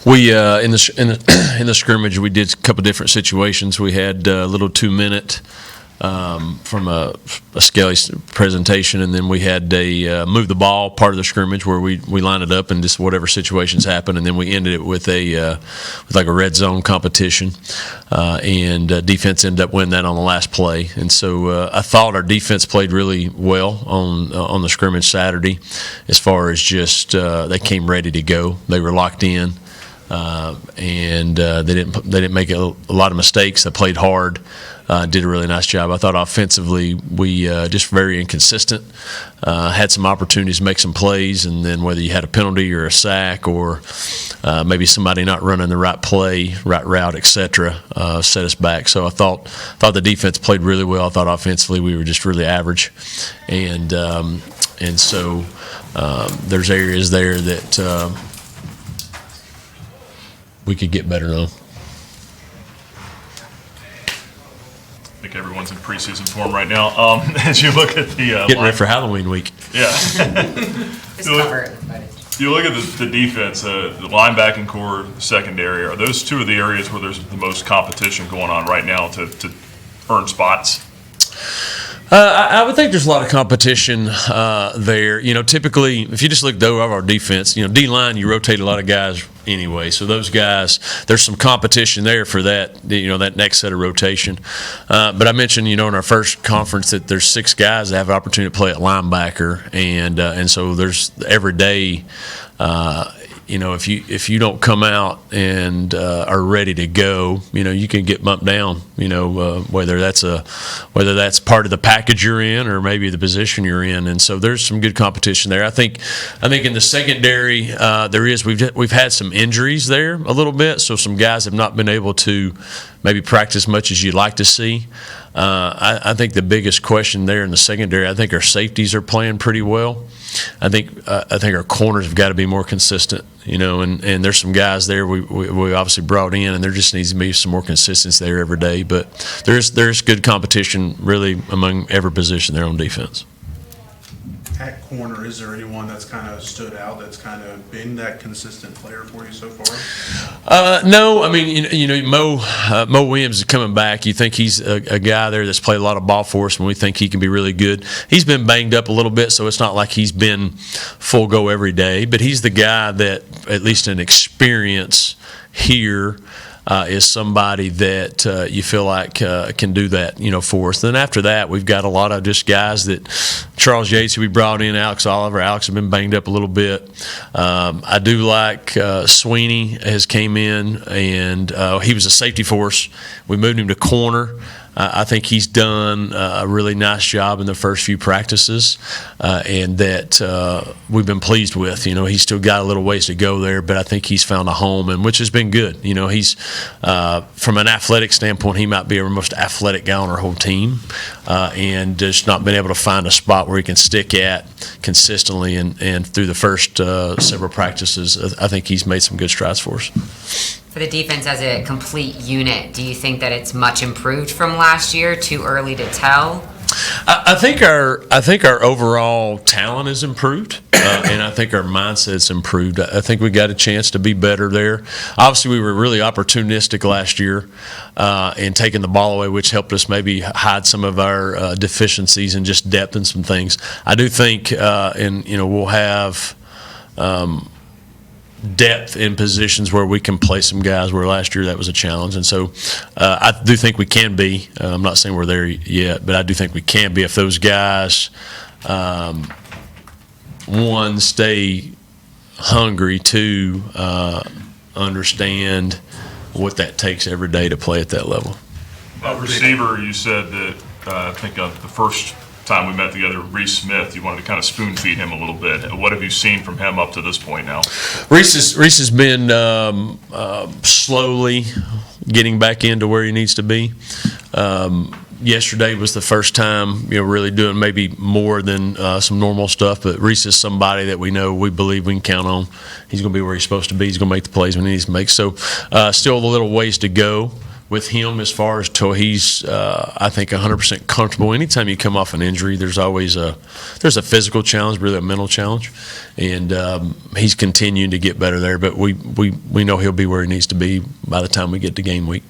We in the scrimmage, we did a couple different situations. We had a little 2-minute from a Skelly presentation, and then we had a move the ball part of the scrimmage where we lined it up and just whatever situations happened, and then we ended it with with like a red zone competition, and defense ended up winning that on the last play. And so I thought our defense played really well on the scrimmage Saturday, as far as just they came ready to go. They were locked in. And they didn't make a lot of mistakes. They played hard, did a really nice job. I thought offensively we just very inconsistent. Had some opportunities to make some plays, and then whether you had a penalty or a sack or maybe somebody not running the right play, right route, etc., set us back. So I thought the defense played really well. I thought offensively we were just really average, and so there's areas there that we could get better on. I think everyone's in preseason form right now. As you look at the getting ready for Halloween week. Yeah. You look at the defense, the linebacking core, the secondary. Are those two of the areas where there's the most competition going on right now to earn spots? I would think there's a lot of competition there. Typically, if you just look though of our defense, D-line, you rotate a lot of guys anyway. So those guys, there's some competition there for that, that next set of rotation. But I mentioned, in our first conference that there's 6 guys that have an opportunity to play at linebacker, and so there's every day. If you don't come out and are ready to go, you can get bumped down. Whether that's part of the package you're in or maybe the position you're in, and so there's some good competition there. I think in the secondary we've had some injuries there a little bit, so some guys have not been able to maybe practice as much as you'd like to see. I think the biggest question there in the secondary, I think our safeties are playing pretty well. I think our corners have got to be more consistent, and there's some guys there we obviously brought in, and there just needs to be some more consistency there every day. But there's good competition really among every position there on defense. At corner, is there anyone that's kind of stood out, that's kind of been that consistent player for you so far? No, I mean, Mo Williams is coming back. You think he's a guy there that's played a lot of ball for us, and we think he can be really good. He's been banged up a little bit, so it's not like he's been full go every day, but he's the guy that, at least in experience here, is somebody that you feel like can do that, for us. Then after that, we've got a lot of just guys that Charles Yates, who we brought in, Alex Oliver. Alex has been banged up a little bit. I do like Sweeney has came in, and he was a safety for us. We moved him to corner. I think he's done a really nice job in the first few practices, and that we've been pleased with. He's still got a little ways to go there, but I think he's found a home, and which has been good. He's from an athletic standpoint, he might be our most athletic guy on our whole team, and just not been able to find a spot where he can stick at consistently. And through the first several practices, I think he's made some good strides for us. For the defense as a complete unit, do you think that it's much improved from last year? Too early to tell? I think our overall talent has improved, and I think our mindset's improved. I think we got a chance to be better there. Obviously, we were really opportunistic last year in taking the ball away, which helped us maybe hide some of our deficiencies and just depth in some things. I do think, we'll have depth in positions where we can play some guys where last year that was a challenge. And so I do think we can be. I'm not saying we're there yet, but I do think we can be if those guys, one, stay hungry, two, understand what that takes every day to play at that level. Receiver, you said that I think the first time we met together, Reese Smith, you wanted to kind of spoon feed him a little bit. What have you seen from him up to this point now? Reese has been slowly getting back into where he needs to be. Yesterday was the first time, really doing maybe more than some normal stuff. But Reese is somebody that we believe we can count on. He's going to be where he's supposed to be. He's going to make the plays when he needs to make. So still a little ways to go. with him as far as till he's, I think, 100% comfortable. Anytime you come off an injury, there's always there's a physical challenge, really a mental challenge, and he's continuing to get better there. But we know he'll be where he needs to be by the time we get to game week.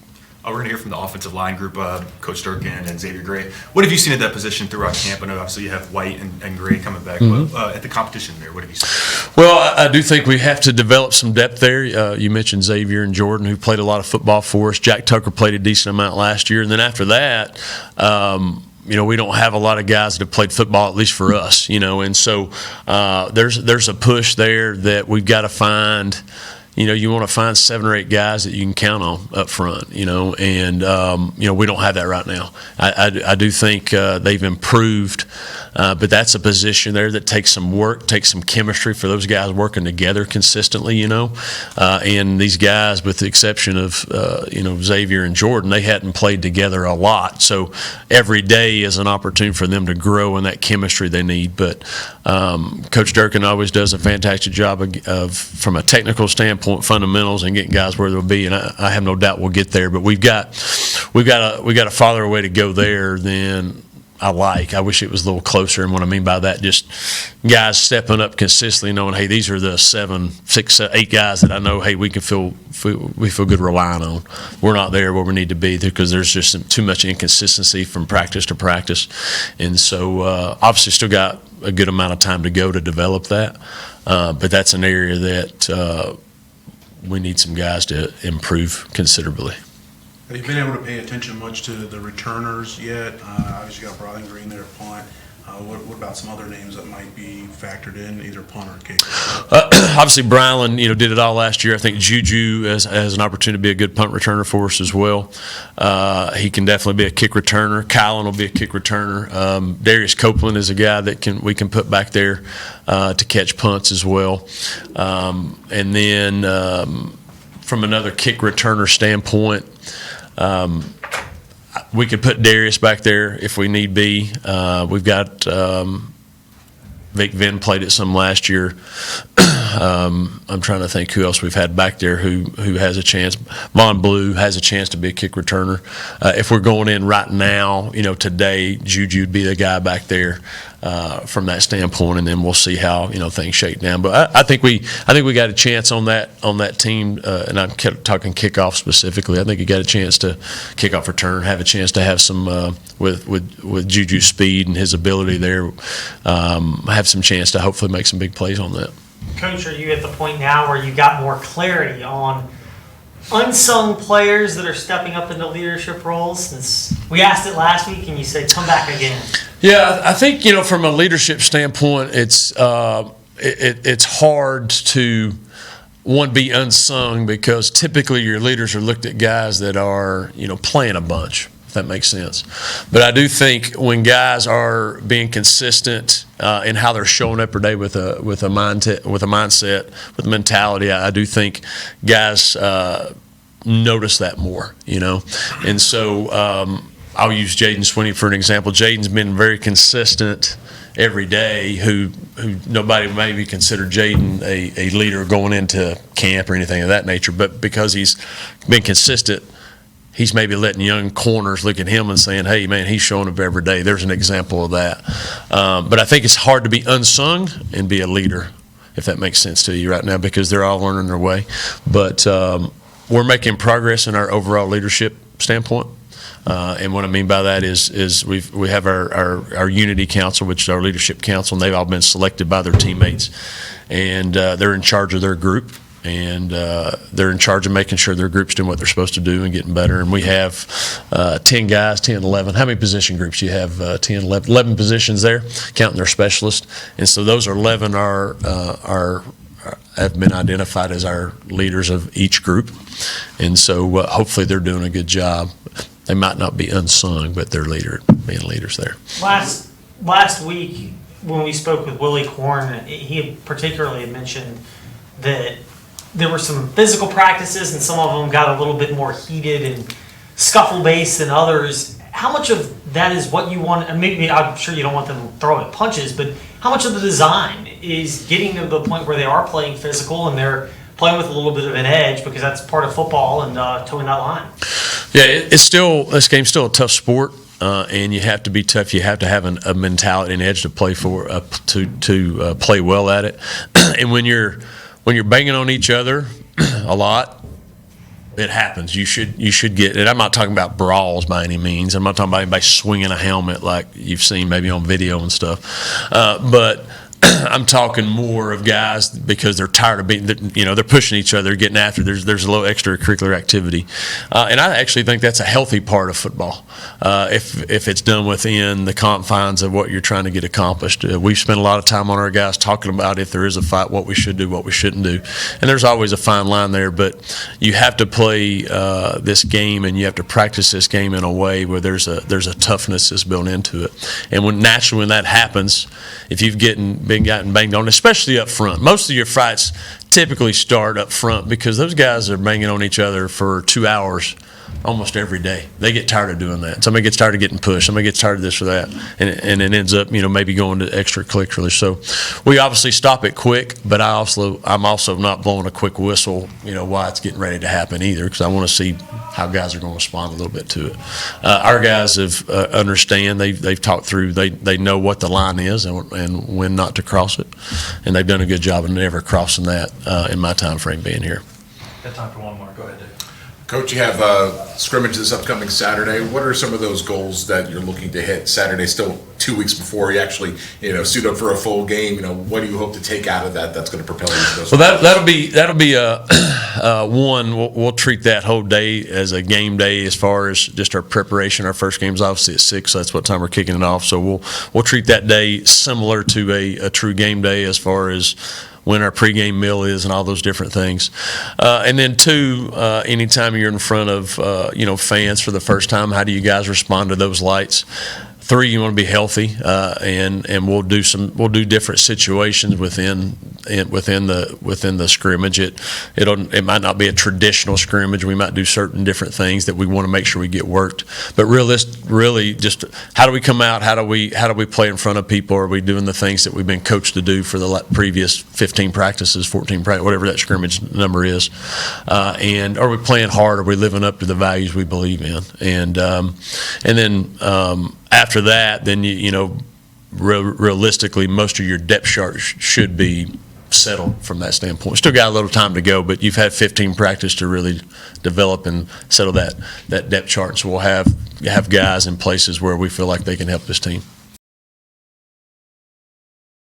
We're going to hear from the offensive line group, Coach Durkin and Xavier Gray. What have you seen at that position throughout camp? I know obviously you have White and Gray coming back, but at the competition there, what have you seen? Well, I do think we have to develop some depth there. You mentioned Xavier and Jordan, who played a lot of football for us. Jack Tucker played a decent amount last year. And then after that, we don't have a lot of guys that have played football, at least for us, and so there's a push there that we've got to find. You want to find 7 or 8 guys that you can count on up front, and we don't have that right now. I do think they've improved, but that's a position there that takes some work, takes some chemistry for those guys working together consistently, and these guys, with the exception of, Xavier and Jordan, they hadn't played together a lot. So every day is an opportunity for them to grow in that chemistry they need. But Coach Durkin always does a fantastic job of from a technical standpoint, fundamentals, and getting guys where they'll be, and I have no doubt we'll get there. But we've got a farther way to go there than I like. I wish it was a little closer, and what I mean by that, just guys stepping up consistently, knowing, hey, these are the 7, 6, 8 guys that I know, hey, we feel good relying on. We're not there where we need to be because there's just too much inconsistency from practice to practice, and so obviously still got a good amount of time to go to develop that, but that's an area that we need some guys to improve considerably. Have you been able to pay attention much to the returners yet? Obviously, you got Brian Green there at punt. What about some other names that might be factored in, either punt or kick? Obviously, Brylan, did it all last year. I think Juju has an opportunity to be a good punt returner for us as well. He can definitely be a kick returner. Kylan will be a kick returner. Darius Copeland is a guy that we can put back there to catch punts as well. And then from another kick returner standpoint, we could put Darius back there if we need be. We've got Vic Venn played it some last year. I'm trying to think who else we've had back there who has a chance. Von Blue has a chance to be a kick returner. If we're going in right now, today, Juju would be the guy back there from that standpoint, and then we'll see how things shake down. But I think we got a chance on that team, and I'm talking kickoff specifically. I think you got a chance to kickoff return, have a chance to have some with Juju's speed and his ability there, have some chance to hopefully make some big plays on that. Coach, are you at the point now where you got more clarity on unsung players that are stepping up into leadership roles? Since we asked it last week and you said come back again. Yeah, I think from a leadership standpoint, it's hard to be unsung because typically your leaders are looked at guys that are playing a bunch, if that makes sense. But I do think when guys are being consistent in how they're showing up every day with a mindset, with a mentality, I do think guys notice that more, And so I'll use Jaden Swinney for an example. Jaden's been very consistent every day, who nobody maybe considered Jaden a leader going into camp or anything of that nature, but because he's been consistent, he's maybe letting young corners look at him and saying, hey, man, he's showing up every day. There's an example of that. But I think it's hard to be unsung and be a leader, if that makes sense to you right now, because they're all learning their way. But we're making progress in our overall leadership standpoint. And what I mean by that is we have our Unity Council, which is our leadership council, and they've all been selected by their teammates. And they're in charge of their group. And they're in charge of making sure their group's doing what they're supposed to do and getting better. And we have 10 guys, 10, 11. How many position groups do you have? 10, 11 positions there, counting their specialists. And so those 11 have been identified as our leaders of each group. And so hopefully they're doing a good job. They might not be unsung, but they're being leaders there. Last week when we spoke with Willie Korn, he particularly mentioned that there were some physical practices and some of them got a little bit more heated and scuffle-based than others. How much of that is what you want? And maybe I'm sure you don't want them throwing punches, but how much of the design is getting to the point where they are playing physical and they're playing with a little bit of an edge, because that's part of football and towing that line? Yeah, this game's still a tough sport, and you have to be tough. You have to have a mentality and edge to play for to play well at it. And when you're banging on each other a lot, it happens. You should get it. I'm not talking about brawls by any means. I'm not talking about anybody swinging a helmet like you've seen maybe on video and stuff, but I'm talking more of guys because they're tired of being, they're pushing each other, getting after. There's a little extracurricular activity, and I actually think that's a healthy part of football. If it's done within the confines of what you're trying to get accomplished, we've spent a lot of time on our guys talking about if there is a fight, what we should do, what we shouldn't do, and there's always a fine line there. But you have to play this game, and you have to practice this game in a way where there's a toughness that's built into it, and when that happens, if you've gotten banged on, especially up front. Most of your fights typically start up front because those guys are banging on each other for 2 hours almost every day. They get tired of doing that. Somebody gets tired of getting pushed. Somebody gets tired of this or that, and it ends up, maybe going to extracurricular. So we obviously stop it quick, but I'm also not blowing a quick whistle, while it's getting ready to happen either, because I want to see how guys are going to respond a little bit to it. Our guys have understand. They've talked through. They know what the line is and when not to cross it, and they've done a good job of never crossing that in my time frame being here. Got time for one more. Go ahead, Dave. Coach, you have scrimmage this upcoming Saturday. What are some of those goals that you're looking to hit? Saturday's still 2 weeks before you actually, suit up for a full game. What do you hope to take out of that that's going to propel you to those? Well, that'll be one. We'll treat that whole day as a game day as far as just our preparation. Our first game's obviously at 6, so that's what time we're kicking it off. So we'll treat that day similar to a true game day as far as when our pregame meal is and all those different things. And then 2, anytime you're in front of, fans for the first time, how do you guys respond to those lights? 3, you want to be healthy, and we'll do different situations within the scrimmage. It might not be a traditional scrimmage. We might do certain different things that we want to make sure we get worked. But really, just how do we come out? How do we play in front of people? Are we doing the things that we've been coached to do for the previous 15 practices, 14 practices, whatever that scrimmage number is? And are we playing hard? Are we living up to the values we believe in? And then. After that, then realistically, most of your depth charts should be settled from that standpoint. Still got a little time to go, but you've had 15 practice to really develop and settle that depth chart. So we'll have guys in places where we feel like they can help this team.